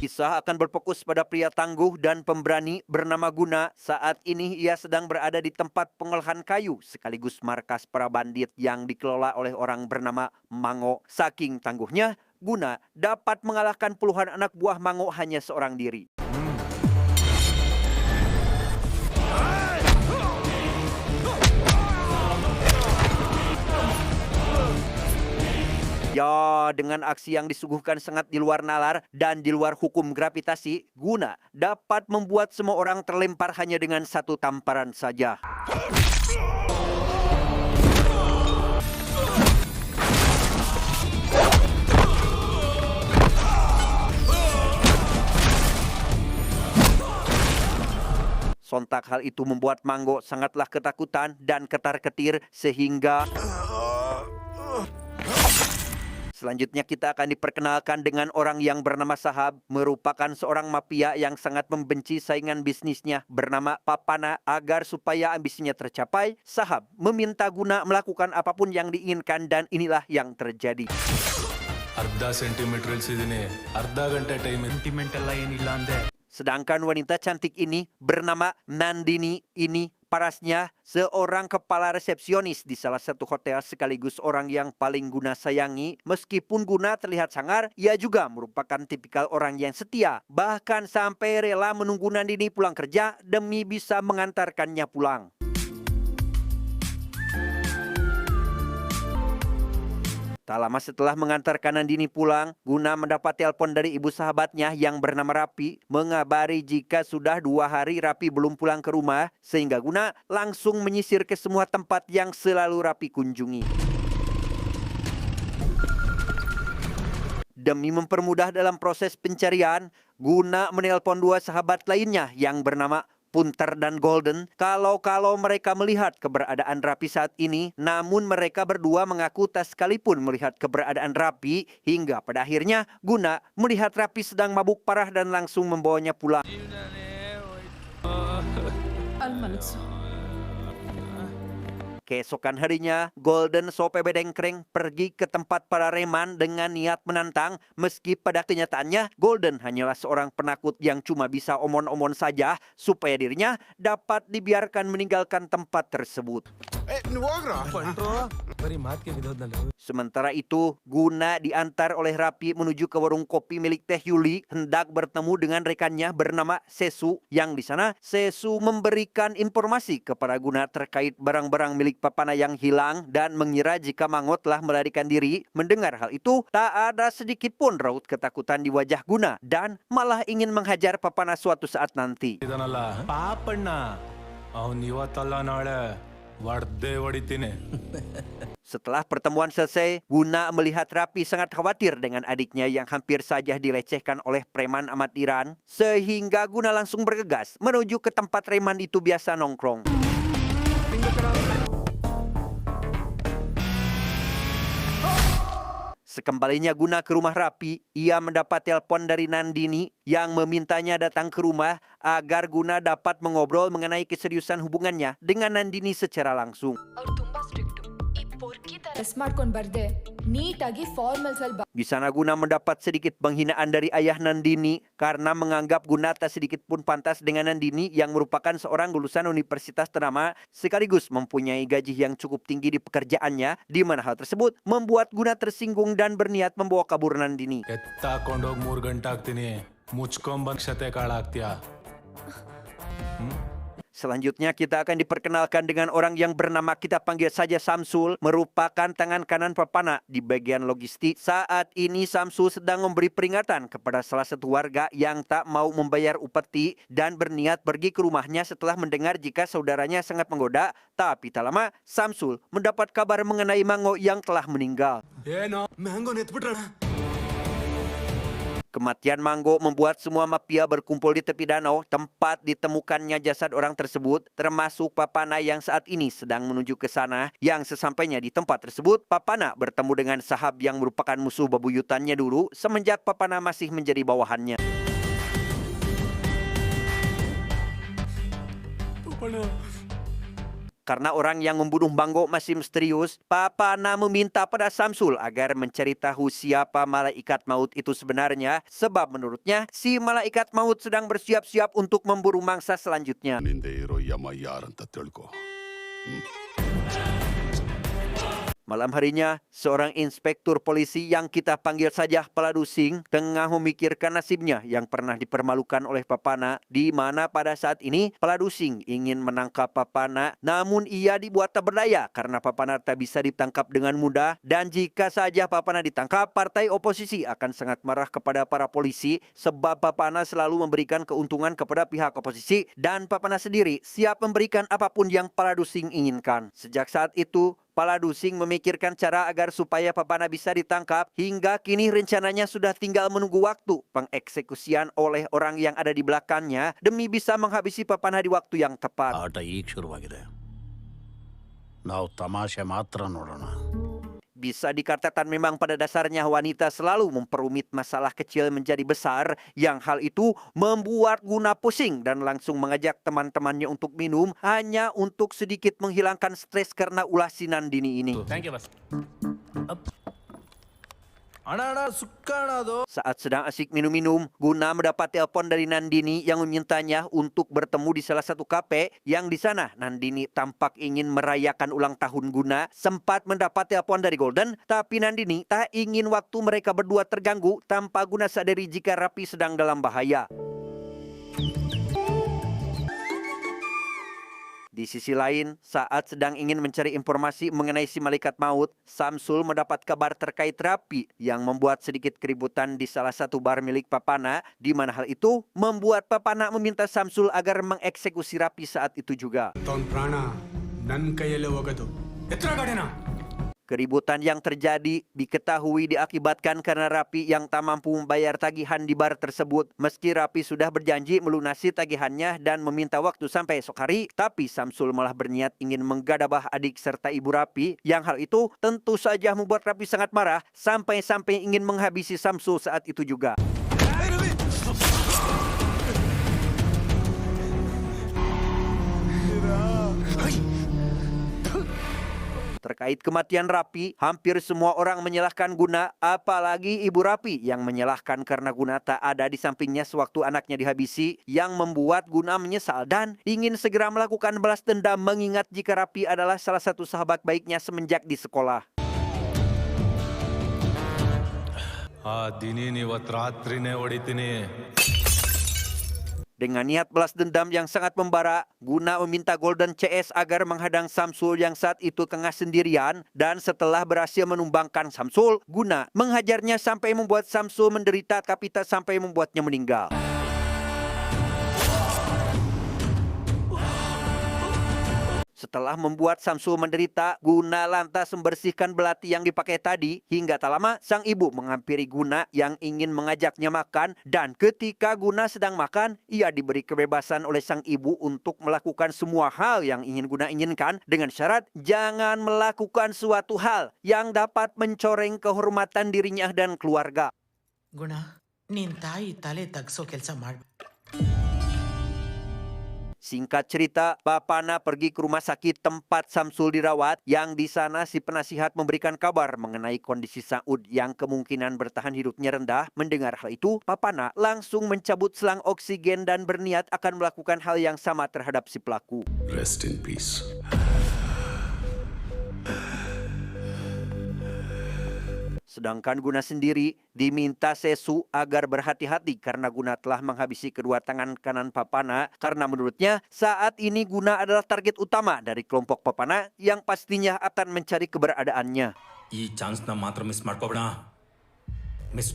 Kisah akan berfokus pada pria tangguh dan pemberani bernama Guna. Saat ini ia sedang berada di tempat pengolahan kayu sekaligus markas para bandit yang dikelola oleh orang bernama Mango. Saking tangguhnya, Guna dapat mengalahkan puluhan anak buah Mango hanya seorang diri. Ya, dengan aksi yang disuguhkan sangat di luar nalar dan di luar hukum gravitasi, Guna dapat membuat semua orang terlempar hanya dengan satu tamparan saja. Sontak hal itu membuat Mango sangatlah ketakutan dan ketar-ketir sehingga selanjutnya kita akan diperkenalkan dengan orang yang bernama Sahab, merupakan seorang mafia yang sangat membenci saingan bisnisnya bernama Papana. Agar supaya ambisinya tercapai, Sahab meminta Guna melakukan apapun yang diinginkan dan inilah yang terjadi. ಅರ್ಧ ಸೆಂಟಿಮೀಟರ್ ಇಳಿಸಿದೀನಿ ಅರ್ಧ ಗಂಟೆ time sentiment ಎಲ್ಲ ಏನಿಲ್ಲ ಅಂದೆ. Sedangkan wanita cantik ini bernama Nandini. Ini parasnya seorang kepala resepsionis di salah satu hotel sekaligus orang yang paling Guna sayangi. Meskipun Guna terlihat sangar, ia juga merupakan tipikal orang yang setia. Bahkan sampai rela menunggu Nandini pulang kerja demi bisa mengantarkannya pulang. Tak lama setelah mengantarkan Nandini pulang, Guna mendapat telepon dari ibu sahabatnya yang bernama Rapi, mengabari jika sudah 2 hari Rapi belum pulang ke rumah, sehingga Guna langsung menyisir ke semua tempat yang selalu Rapi kunjungi. Demi mempermudah dalam proses pencarian, Guna menelpon 2 sahabat lainnya yang bernama Punter dan Golden kalau mereka melihat keberadaan Rapi saat ini, namun mereka berdua mengaku tak sekalipun melihat keberadaan Rapi hingga pada akhirnya Guna melihat Rapi sedang mabuk parah dan langsung membawanya pulang. Keesokan harinya, Golden sope bedengkreng pergi ke tempat para reman dengan niat menantang. Meski pada kenyataannya, Golden hanyalah seorang penakut yang cuma bisa omon-omon saja supaya dirinya dapat dibiarkan meninggalkan tempat tersebut. Sementara itu, Guna diantar oleh Rapi menuju ke warung kopi milik Teh Yuli, hendak bertemu dengan rekannya bernama Sesu, yang di sana Sesu memberikan informasi kepada Guna terkait barang-barang milik Papana yang hilang dan mengira jika Mango telah melarikan diri. Mendengar hal itu, tak ada sedikit pun raut ketakutan di wajah Guna dan malah ingin menghajar Papana suatu saat nanti. ಇದನಲ್ಲ ಪಾಪಣ್ಣ ಅವನ್ ಇವತ್ತಲ್ಲ ನಾಳೆ ಹೊಡ್ದೇ ಹೊಡಿತೀನಿ. Setelah pertemuan selesai, Guna melihat Rapi sangat khawatir dengan adiknya yang hampir saja dilecehkan oleh preman amatiran, sehingga Guna langsung bergegas menuju ke tempat preman itu biasa nongkrong. Sekembalinya Guna ke rumah Rapi, ia mendapat telepon dari Nandini yang memintanya datang ke rumah agar Guna dapat mengobrol mengenai keseriusan hubungannya dengan Nandini secara langsung. Di sana Guna mendapat sedikit penghinaan dari ayah Nandini karena menganggap Guna tak sedikit pun pantas dengan Nandini yang merupakan seorang lulusan universitas ternama sekaligus mempunyai gaji yang cukup tinggi di pekerjaannya, di mana hal tersebut membuat Guna tersinggung dan berniat membawa kabur Nandini. ಎತ್ತಾಕೊಂಡೋಗಿ 3 ಗಂಟೆ ಆಗ್ತೀನಿ ಮುಚ್ಕೊಂಬಂದ್ ಕ್ಷತೆ ಕಾಳಾಗ್ತೀಯ. Selanjutnya kita akan diperkenalkan dengan orang yang bernama, kita panggil saja Samsul, merupakan tangan kanan Papana di bagian logistik. Saat ini Samsul sedang memberi peringatan kepada salah satu warga yang tak mau membayar upeti dan berniat pergi ke rumahnya setelah mendengar jika saudaranya sangat menggoda. Tapi tak lama Samsul mendapat kabar mengenai Mango yang telah meninggal. ಏನೋ ಮ್ಯಾಂಗೋ ನೆತ್ಬಿಟ್ರಣ. Kematian Mango membuat semua mafia berkumpul di tepi danau tempat ditemukannya jasad orang tersebut, termasuk Papana yang saat ini sedang menuju ke sana. Yang sesampainya di tempat tersebut, Papana bertemu dengan Sahab yang merupakan musuh bebuyutannya dulu semenjak Papana masih menjadi bawahannya. Karena orang yang membunuh Banggo masih misterius, Papana meminta pada Samsul agar mencari tahu siapa malaikat maut itu sebenarnya, sebab menurutnya si malaikat maut sedang bersiap-siap untuk memburu mangsa selanjutnya. ನಿಂದೆ ಇರೋ ಯಮ ಯಾರಂತ ತಿಳ್ಕೊ. Malam harinya, seorang inspektur polisi yang kita panggil saja Paladusing tengah memikirkan nasibnya yang pernah dipermalukan oleh Papana, di mana pada saat ini Paladusing ingin menangkap Papana, namun ia dibuat tak berdaya karena Papana tak bisa ditangkap dengan mudah, dan jika saja Papana ditangkap, partai oposisi akan sangat marah kepada para polisi sebab Papana selalu memberikan keuntungan kepada pihak oposisi dan Papana sendiri siap memberikan apapun yang Paladusing inginkan. Sejak saat itu, Paladusing memikirkan cara agar supaya Papana bisa ditangkap, hingga kini rencananya sudah tinggal menunggu waktu pengeksekusian oleh orang yang ada di belakangnya demi bisa menghabisi Papana di waktu yang tepat. ಆಟ ಈಗ ಶುರುವಾಗಿದೆ ನಾವು ತಮಾಷೆ ಮಾತ್ರ ನೋಡೋಣ. Bisa dikatakan memang pada dasarnya wanita selalu memperumit masalah kecil menjadi besar, yang hal itu membuat Guna pusing dan langsung mengajak teman-temannya untuk minum hanya untuk sedikit menghilangkan stres karena ulah si Nandini ini. Thank you ಬಸ್ Saat sedang asik minum-minum, Guna mendapat telepon dari Nandini yang memintanya untuk bertemu di salah satu kafe yang di sana Nandini tampak ingin merayakan ulang tahun Guna. Sempat mendapat telepon dari Golden, tapi Nandini tak ingin waktu mereka berdua terganggu tanpa Guna sadari jika Rapi sedang dalam bahaya. Di sisi lain, saat sedang ingin mencari informasi mengenai si malaikat maut, Samsul mendapat kabar terkait Rapi yang membuat sedikit keributan di salah satu bar milik Papana, di mana hal itu membuat Papana meminta Samsul agar mengeksekusi Rapi saat itu juga. ತನ್ನ ಪ್ರಾಣ ನನ್ನ ಕೈಯಲ್ಲೇ ಹೋಗೋದು ಎತ್ತರ ಗಾಡಿನ. Keributan yang terjadi diketahui diakibatkan karena Rapi yang tak mampu membayar tagihan di bar tersebut. Meski Rapi sudah berjanji melunasi tagihannya dan meminta waktu sampai esok hari, tapi Samsul malah berniat ingin menggadabah adik serta ibu Rapi, yang hal itu tentu saja membuat Rapi sangat marah sampai-sampai ingin menghabisi Samsul saat itu juga. Terkait kematian Rapi, hampir semua orang menyalahkan Guna, apalagi ibu Rapi yang menyalahkan karena Guna tak ada di sampingnya sewaktu anaknya dihabisi, yang membuat Guna menyesal dan ingin segera melakukan balas dendam mengingat jika Rapi adalah salah satu sahabat baiknya semenjak di sekolah. ಆ ದಿನಿ ಇವತ್ತು ರಾತ್ರಿನೇ ಹೊಡಿತೀನಿ. Dengan niat balas dendam yang sangat membara, Guna meminta Golden CS agar menghadang Samsul yang saat itu tengah sendirian, dan setelah berhasil menumbangkan Samsul, Guna menghajarnya sampai membuat Samsul menderita tapi tak sampai membuatnya meninggal. Setelah membuat Samsul menderita, Guna lantas membersihkan belati yang dipakai tadi. Hingga tak lama, sang ibu menghampiri Guna yang ingin mengajaknya makan. Dan ketika Guna sedang makan, ia diberi kebebasan oleh sang ibu untuk melakukan semua hal yang ingin Guna inginkan, dengan syarat jangan melakukan suatu hal yang dapat mencoreng kehormatan dirinya dan keluarga. ಗುಣ ನಿನ್ ತಾಯಿ ತಲೆ ತಗ್ಸೋ ಕೆಲಸ ಮಾಡ್. Singkat cerita, Papana pergi ke rumah sakit tempat Samsul dirawat, yang di sana si penasihat memberikan kabar mengenai kondisi Saud yang kemungkinan bertahan hidupnya rendah. Mendengar hal itu, Papana langsung mencabut selang oksigen dan berniat akan melakukan hal yang sama terhadap si pelaku. Rest in peace. Sedangkan Guna sendiri diminta Sesu agar berhati-hati karena Guna telah menghabisi kedua tangan kanan Papana, karena menurutnya saat ini Guna adalah target utama dari kelompok Papana yang pastinya akan mencari keberadaannya. ಈ ಚಾನ್ಸ್ನ ಮಾತ್ರ ಮಿಸ್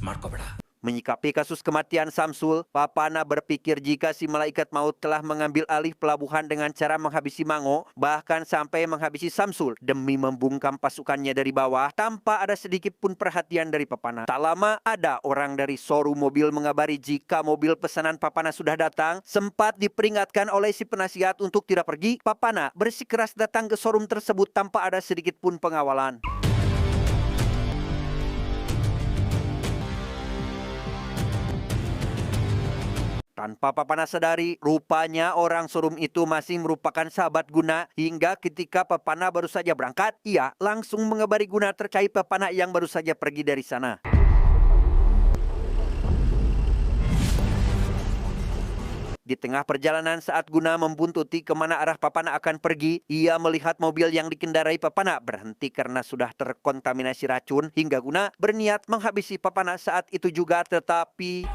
ಮಾಡ್ಕೋಬೇಡ. Menyikapi kasus kematian Samsul, Papana berpikir jika si malaikat maut telah mengambil alih pelabuhan dengan cara menghabisi Mango, bahkan sampai menghabisi Samsul demi membungkam pasukannya dari bawah tanpa ada sedikit pun perhatian dari Papana. Tak lama ada orang dari showroom mobil mengabari jika mobil pesanan Papana sudah datang. Sempat diperingatkan oleh si penasihat untuk tidak pergi, Papana bersikeras datang ke showroom tersebut tanpa ada sedikit pun pengawalan. Tanpa Papana sadari, rupanya orang showroom itu masih merupakan sahabat Guna hingga ketika Papana baru saja berangkat, ia langsung mengabari Guna terkait Papana yang baru saja pergi dari sana. Di tengah perjalanan saat Guna membuntuti kemana arah Papana akan pergi, ia melihat mobil yang dikendarai Papana berhenti karena sudah terkontaminasi racun hingga Guna berniat menghabisi Papana saat itu juga, tetapi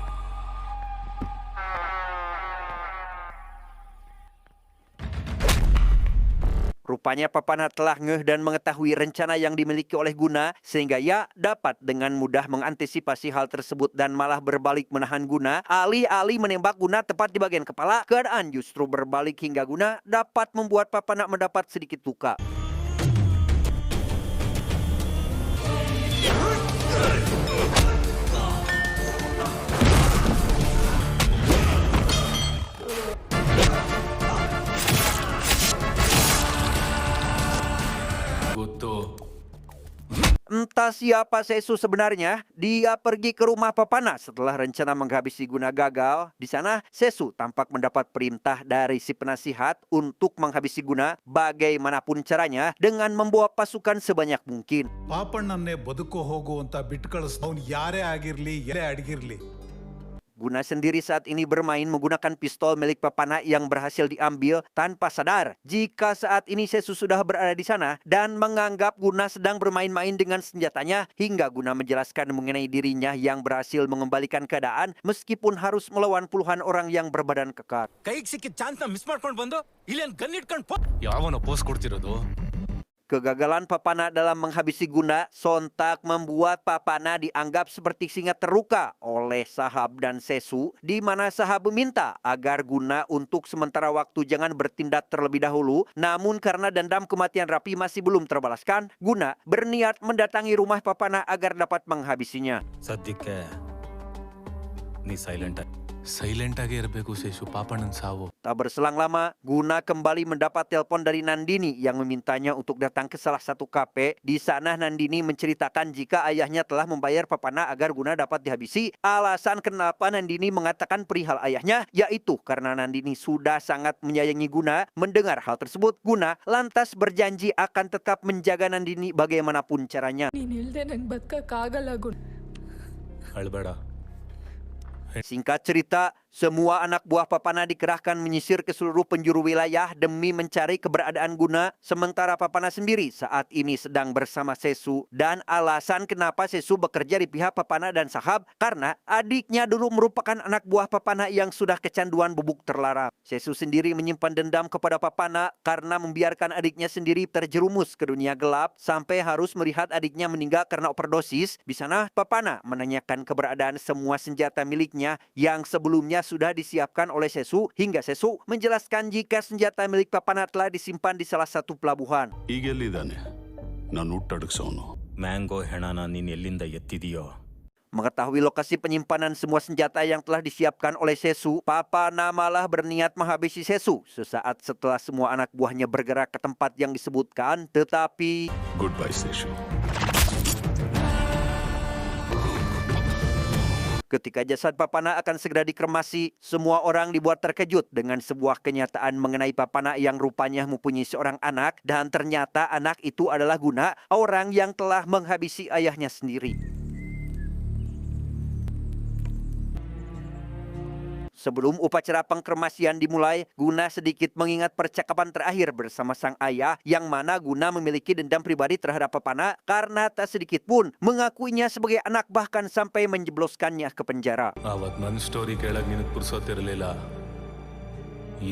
rupanya Papana telah ngeh dan mengetahui rencana yang dimiliki oleh Guna sehingga ia dapat dengan mudah mengantisipasi hal tersebut dan malah berbalik menahan Guna. Alih-alih menembak Guna tepat di bagian kepala, keadaan justru berbalik hingga Guna dapat membuat Papana mendapat sedikit luka. Guto. Entah siapa Sesu sebenarnya, dia pergi ke rumah Papana setelah rencana menghabisi Guna gagal. Di sana, Sesu tampak mendapat perintah dari si penasihat untuk menghabisi Guna bagaimanapun caranya dengan membawa pasukan sebanyak mungkin. ಪಾಪಣ್ಣನ್ನೇ ಬದುಕು ಹೋಗುವಂತ ಬಿಟ್ಟು ಕಳಿಸ್ ಅವ್ನು ಯಾರೇ ಆಗಿರ್ಲಿ ಯಾರೇ ಅಡಗಿರ್ಲಿ. Guna sendiri saat ini bermain menggunakan pistol milik Papana yang berhasil diambil tanpa sadar jika saat ini Sesu sudah berada di sana dan menganggap Guna sedang bermain-main dengan senjatanya hingga Guna menjelaskan mengenai dirinya yang berhasil mengembalikan keadaan meskipun harus melawan puluhan orang yang berbadan kekar. ಕೈಗೆ ಸಿಕ್ಕಿದ ಚಾನ್ಸ್ ನ ಮಿಸ್ ಮಾಡ್ಕೊಂಡು ಬಂದು ಇಲ್ಲೇನ್ ಗನ್ ಇಟ್ಕೊಂಡು ಯಾವನ ಪೋಸ್ ಕೊಡ್ತಿರೋದು? Kegagalan Papana dalam menghabisi Guna sontak membuat Papana dianggap seperti singa terluka oleh Sahab dan Sesu, di mana Sahab meminta agar Guna untuk sementara waktu jangan bertindak terlebih dahulu. Namun karena dendam kematian Rapi masih belum terbalaskan, Guna berniat mendatangi rumah Papana agar dapat menghabisinya. ಸದ್ಯಕ್ಕೆ ನೀ silent silent ಆಗೇ ಇರಬೇಕು ಶೇಷು, ಪಾಪಣ್ಣನ ಸಾವು. Tak berselang lama, Guna kembali mendapat telepon dari Nandini yang memintanya untuk datang ke salah satu kafe. Di sana Nandini menceritakan jika ayahnya telah membayar Papana agar Guna dapat dihabisi. Alasan kenapa Nandini mengatakan perihal ayahnya yaitu karena Nandini sudah sangat menyayangi Guna. Mendengar hal tersebut, Guna lantas berjanji akan tetap menjaga Nandini bagaimanapun caranya. ನೀನಿಲ್ದೆ ನಂಗೆ ಬದುಕಕ್ಕಾಗಲ್ಲ ಗುಣ. ಅಳ್ಬೇಡ. Singkat cerita, semua anak buah Papana dikerahkan menyisir ke seluruh penjuru wilayah demi mencari keberadaan Guna. Sementara Papana sendiri saat ini sedang bersama Sesu. Dan alasan kenapa Sesu bekerja di pihak Papana dan Sahab karena adiknya dulu merupakan anak buah Papana yang sudah kecanduan bubuk terlarang. Sesu sendiri menyimpan dendam kepada Papana karena membiarkan adiknya sendiri terjerumus ke dunia gelap sampai harus melihat adiknya meninggal karena overdosis. Di sana Papana menanyakan keberadaan semua senjata miliknya yang sebelumnya sudah disiapkan oleh Sesu hingga Sesu menjelaskan jika senjata milik Papana telah disimpan di salah satu pelabuhan. ಈಗೆಲ್ಲಿದ್ದಾನೆ ನಾನು ಹುಟ್ಟಡಗಿಸೋನು. ಮ್ಯಾಂಗೋ ಹೆಣನ ನೀನ್ ಎಲ್ಲಿಂದ ಎತ್ತಿದೀಯೋ? Mengetahui lokasi penyimpanan semua senjata yang telah disiapkan oleh Sesu, Papana malah berniat menghabisi Sesu sesaat setelah semua anak buahnya bergerak ke tempat yang disebutkan, tetapi good bye Sheshu. ketika jasad Papana akan segera dikremasi, semua orang dibuat terkejut dengan sebuah kenyataan mengenai Papana yang rupanya mempunyai seorang anak dan ternyata anak itu adalah Guna, orang yang telah menghabisi ayahnya sendiri. Sebelum upacara pengkremasian dimulai, Guna sedikit mengingat percakapan terakhir bersama sang ayah yang mana Guna memiliki dendam pribadi terhadap Papana karena tak sedikit pun mengakuinya sebagai anak bahkan sampai menjebloskannya ke penjara. ಅವತ್ ನನ್ನ ಸ್ಟೋರಿ ಕೇಳಕ್ ನಿನಗೆ ಪುರ್ಸೋತಿರ್ಲಿಲ್ಲ.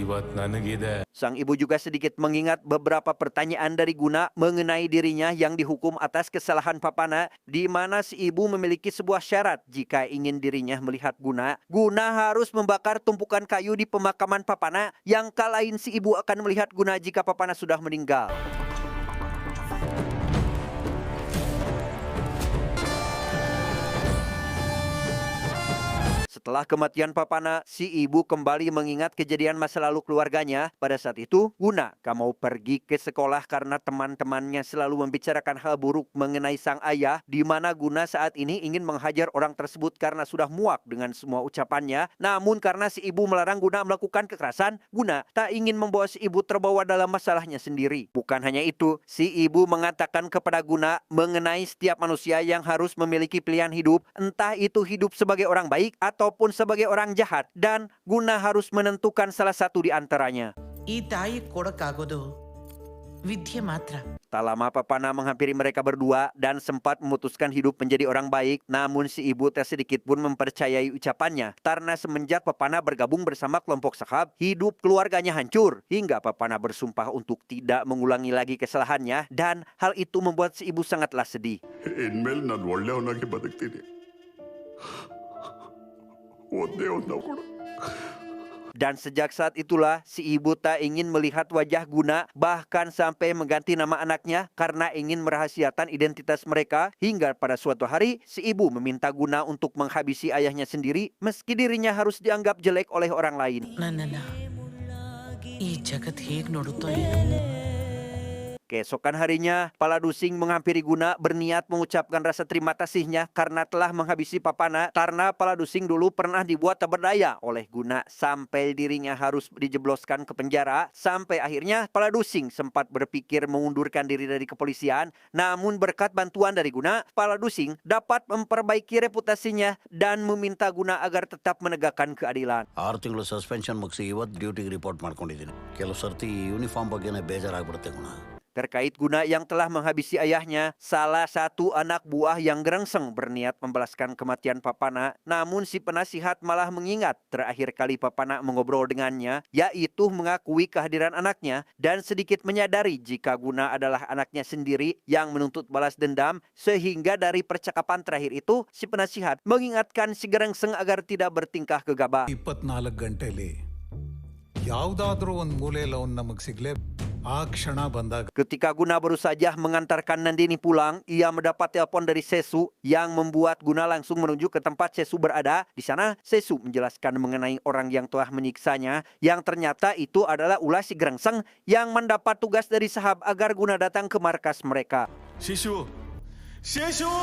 ಇವತ್ ನನಗಿದೆ. Sang ibu juga sedikit mengingat beberapa pertanyaan dari Guna mengenai dirinya yang dihukum atas kesalahan Papana, di mana si ibu memiliki sebuah syarat jika ingin dirinya melihat Guna. Guna harus membakar tumpukan kayu di pemakaman Papana, yang kalain si ibu akan melihat Guna jika Papana sudah meninggal. Setelah kematian papana, si ibu kembali mengingat kejadian masa lalu keluarganya. Pada saat itu, Guna gak mau pergi ke sekolah karena teman-temannya selalu membicarakan hal buruk mengenai sang ayah, di mana Guna saat ini ingin menghajar orang tersebut karena sudah muak dengan semua ucapannya. Namun karena si ibu melarang Guna melakukan kekerasan, Guna tak ingin membawa si ibu terbawa dalam masalahnya sendiri. Bukan hanya itu, si ibu mengatakan kepada Guna mengenai setiap manusia yang harus memiliki pilihan hidup, entah itu hidup sebagai orang baik ataupun sebagai orang jahat, dan Guna harus menentukan salah satu di antaranya. ಈ ತಾಯಿ ಕೊಡಕ್ಕಾಗೋದು ವಿದ್ಯೆ ಮಾತ್ರ. Tak lama papana menghampiri mereka berdua dan sempat memutuskan hidup menjadi orang baik. Namun si ibu tak sedikit pun mempercayai ucapannya, karena semenjak papana bergabung bersama kelompok Sahab, hidup keluarganya hancur. Hingga papana bersumpah untuk tidak mengulangi lagi kesalahannya, dan hal itu membuat si ibu sangatlah sedih. ಇನ್ಮೇಲೆ ನಾನು ಒಳ್ಳೆಯವನಾಗಿ ಬದುಕ್ತೀನಿ ಒಂದೇ ಒಂದು ಕೂಡ Dan sejak saat itulah si ibu tak ingin melihat wajah Guna, bahkan sampai mengganti nama anaknya karena ingin merahasiakan identitas mereka. Hingga pada suatu hari si ibu meminta Guna untuk menghabisi ayahnya sendiri meski dirinya harus dianggap jelek oleh orang lain. ನನ್ನನ್ನ ಈ ಜಗತ್ ಹೇಗ್ ನೋಡುತ್ತೋ ಏನೋ. Keesokan harinya, Paladusing menghampiri Guna berniat mengucapkan rasa terima kasihnya karena telah menghabisi papana, karena Paladusing dulu pernah dibuat tak berdaya oleh Guna sampai dirinya harus dijebloskan ke penjara. Sampai akhirnya Paladusing sempat berpikir mengundurkan diri dari kepolisian. Namun berkat bantuan dari Guna, Paladusing dapat memperbaiki reputasinya dan meminta Guna agar tetap menegakkan keadilan. 6 ತಿಂಗಳು ಸಸ್ಪೆನ್ಷನ್ ಮುಗಿಸಿ ಇವತ್ತು ಡ್ಯೂಟಿಗೆ ರಿಪೋರ್ಟ್ ಮಾಡ್ಕೊಂಡಿದ್ದೀನಿ. ಕೆಲವು ಸರ್ತಿ ಯೂನಿಫಾರ್ಮ್ ಬಗ್ಗೆನೇ ಬೇಜಾರಾಗ್ಬಿಡುತ್ತೆ ಗುಣ. Terkait Guna yang telah menghabisi ayahnya, salah satu anak buah yang gerengseng berniat membalaskan kematian papana. Namun si penasihat malah mengingat terakhir kali papana mengobrol dengannya, yaitu mengakui kehadiran anaknya dan sedikit menyadari jika Guna adalah anaknya sendiri yang menuntut balas dendam. Sehingga dari percakapan terakhir itu, si penasihat mengingatkan si gerengseng agar tidak bertingkah gegabah. 24 ಗಂಟೆಲಿ ಯಾವುದಾದ್ರೂ ಒಂದು ಮೂಲೆಯಲ್ಲಿ ಅವ್ನು ನಮಗೆ ಸಿಗ್ಲೇ ಆ ಕ್ಷಣ ಬಂದಾಗ Ketika Guna baru saja mengantarkan Nandini pulang, ia mendapat telepon dari Sesu yang membuat Guna langsung menuju ke tempat Sesu berada. Di sana, Sesu menjelaskan mengenai orang yang telah menyiksanya, yang ternyata itu adalah ulah si gerengseng yang mendapat tugas dari Sahab agar Guna datang ke markas mereka. ಶಿಶು ಶಿಶು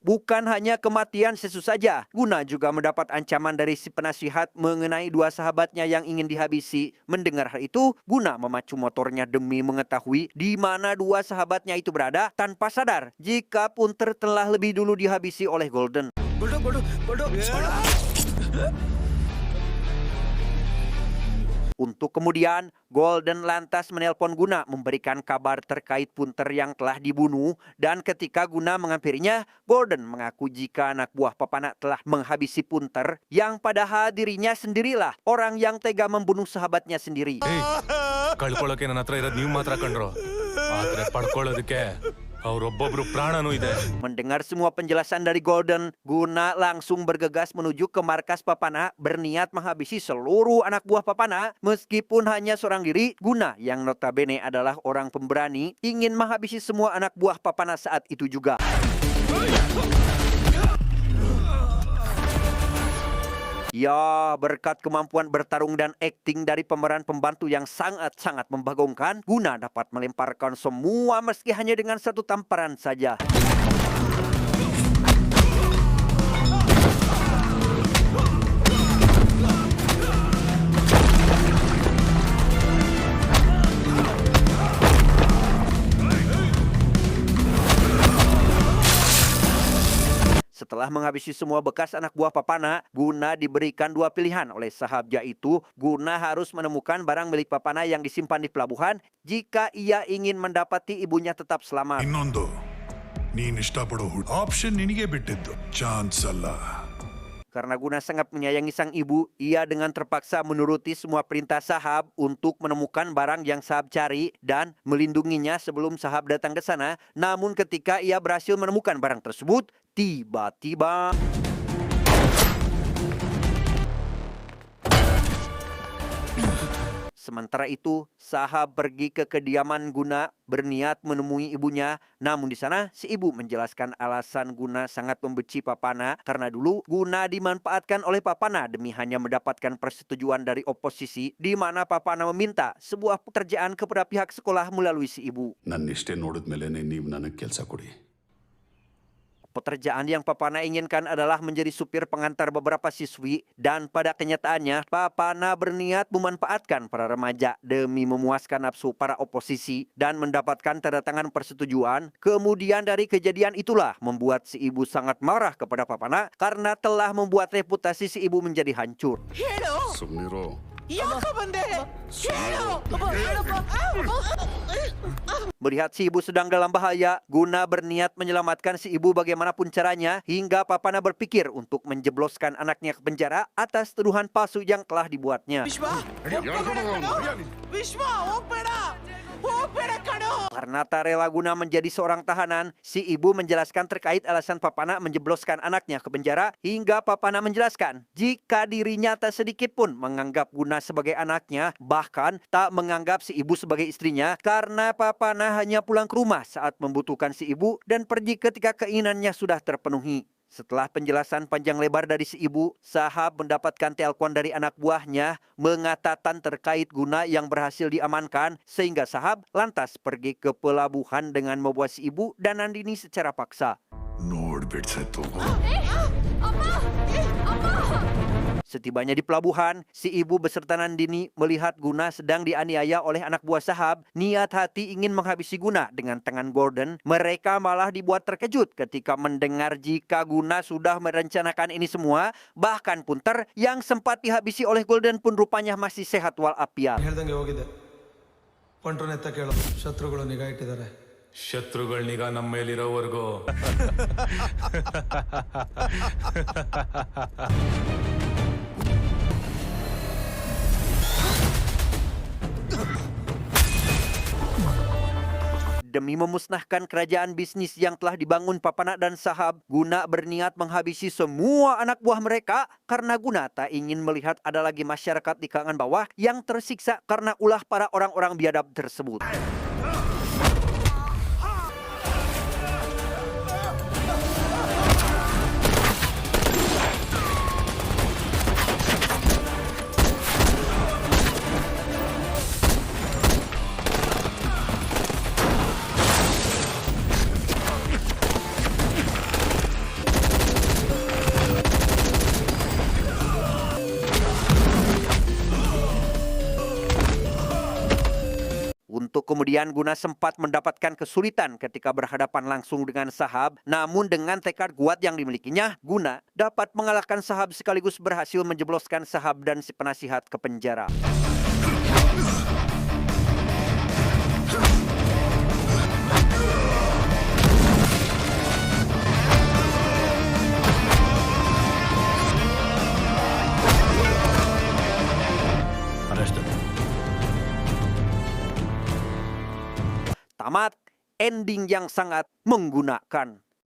Bukan hanya kematian Sesu saja, Guna juga mendapat ancaman dari si penasihat mengenai dua sahabatnya yang ingin dihabisi. Mendengar hal itu, Guna memacu motornya demi mengetahui di mana dua sahabatnya itu berada, tanpa sadar jika Punter telah lebih dulu dihabisi oleh Golden. Untuk kemudian, Golden lantas menelpon Guna memberikan kabar terkait Punter yang telah dibunuh, dan ketika Guna menghampirinya, Golden mengaku jika anak buah papana telah menghabisi Punter, yang padahal dirinya sendirilah orang yang tega membunuh sahabatnya sendiri. ಕಳ್ಕೊಳ್ಳೋಕೆ ನನ್ನ ಹತ್ರ ಇರೋದು ನೀವು ಮಾತ್ರ ಕಂಡ್ರು, ಆದ್ರೆ ಪಡ್ಕೊಳ್ಳೋದಕ್ಕೆ ಅವ್ರೊಬ್ಬೊಬ್ರು ಪ್ರಾಣನೂ ಇದೆ. Mendengar semua penjelasan dari Golden, Guna langsung bergegas menuju ke markas papana berniat menghabisi seluruh anak buah papana. Meskipun hanya seorang diri, Guna yang notabene adalah orang pemberani ingin menghabisi semua anak buah papana saat itu juga. Ya, berkat kemampuan bertarung dan akting dari pemeran pembantu yang sangat-sangat membagongkan, Guna dapat melemparkan semua meski hanya dengan satu tamparan saja. Setelah menghabisi semua bekas anak buah papana, Guna diberikan dua pilihan oleh Sahab, yaitu Guna harus menemukan barang milik papana yang disimpan di pelabuhan jika ia ingin mendapati ibunya tetap selamat. ಇನ್ನೊಂದು ನೀನ್ ಇಷ್ಟಪಡೋ ಆಪ್ಷನ್ ನಿನಗೆ ಬಿಟ್ಟಿದ್ದು ಚಾನ್ಸ್ ಅಲ್ಲ. Karena Guna sangat menyayangi sang ibu, ia dengan terpaksa menuruti semua perintah Sahab untuk menemukan barang yang Sahab cari dan melindunginya sebelum Sahab datang ke sana. Namun ketika ia berhasil menemukan barang tersebut, tiba-tiba Sementara itu, Sahab pergi ke kediaman Guna berniat menemui ibunya. Namun di sana si ibu menjelaskan alasan Guna sangat membenci Papana karena dulu Guna dimanfaatkan oleh Papana demi hanya mendapatkan persetujuan dari oposisi, di mana Papana meminta sebuah pekerjaan kepada pihak sekolah melalui si ibu. ನನ್ನ ಇಷ್ಟೇ ನೋಡಿದ್ಮೇಲೆ ನೀವು ನನಗೆ ಕೆಲಸ ಕೊಡಿ. Pekerjaan yang Papana inginkan adalah menjadi supir pengantar beberapa siswi, dan pada kenyataannya Papana berniat memanfaatkan para remaja demi memuaskan nafsu para oposisi dan mendapatkan tanda tangan persetujuan. Kemudian dari kejadian itulah membuat si ibu sangat marah kepada Papana karena telah membuat reputasi si ibu menjadi hancur. ಸುಮ್ಮನಿರೋ. ಯಾಕೆ ಬಂದೆ ಹೇಳು Melihat si ibu sedang dalam bahaya, Guna berniat menyelamatkan si ibu bagaimanapun caranya hingga Papana berpikir untuk menjebloskan anaknya ke penjara atas tuduhan palsu yang telah dibuatnya. ವಿಶ್ವ ವಿಶ್ವ ಹೋಗ್ಬೇಡ ಹೋಗ್ಬೇಡ ಕಣೋ. Karena tak rela Guna menjadi seorang tahanan, si ibu menjelaskan terkait alasan Papana menjebloskan anaknya ke penjara hingga Papana menjelaskan jika dirinya tak sedikit pun menganggap Guna sebagai anaknya, bahkan tak menganggap si ibu sebagai istrinya karena Papana hanya pulang ke rumah saat membutuhkan si ibu dan pergi ketika keinginannya sudah terpenuhi. Setelah penjelasan panjang lebar dari si ibu, Sahab mendapatkan telepon dari anak buahnya mengatakan terkait Guna yang berhasil diamankan, sehingga Sahab lantas pergi ke pelabuhan dengan membawa si ibu dan Nandini secara paksa. ನೋಡ್ಬಿಡ್ಸತ್ತು. Setibanya di pelabuhan, si ibu beserta Nandini melihat Guna sedang dianiaya oleh anak buah Sahab. Niat hati ingin menghabisi Guna dengan tangan Gordon. Mereka malah dibuat terkejut ketika mendengar jika Guna sudah merencanakan ini semua. Bahkan Punter yang sempat dihabisi oleh Golden pun rupanya masih sehat walafiat. ಹೇಳ್ದಂಗೆ ಹೋಗಿದ್ದೆ ಪಂಟ್ರನ ಎತ್ತ ಕೇಳು ಶತ್ರುಗಳು ನಿಗಾ ಇಟ್ಟಿದ್ದಾರೆ ಶತ್ರುಗಳ್ ನಿಗಾ ನಮ್ಮ ಮೇಲಿರೋವರೆಗೂ Demi memusnahkan kerajaan bisnis yang telah dibangun Papana dan Sahab, Guna berniat menghabisi semua anak buah mereka karena Guna tak ingin melihat ada lagi masyarakat di kalangan bawah yang tersiksa karena ulah para orang-orang biadab tersebut. Untuk kemudian Guna sempat mendapatkan kesulitan ketika berhadapan langsung dengan Sahab. Namun dengan tekad kuat yang dimilikinya, Guna dapat mengalahkan Sahab sekaligus berhasil menjebloskan Sahab dan si penasihat ke penjara. Tamat ending yang sangat menggunakan.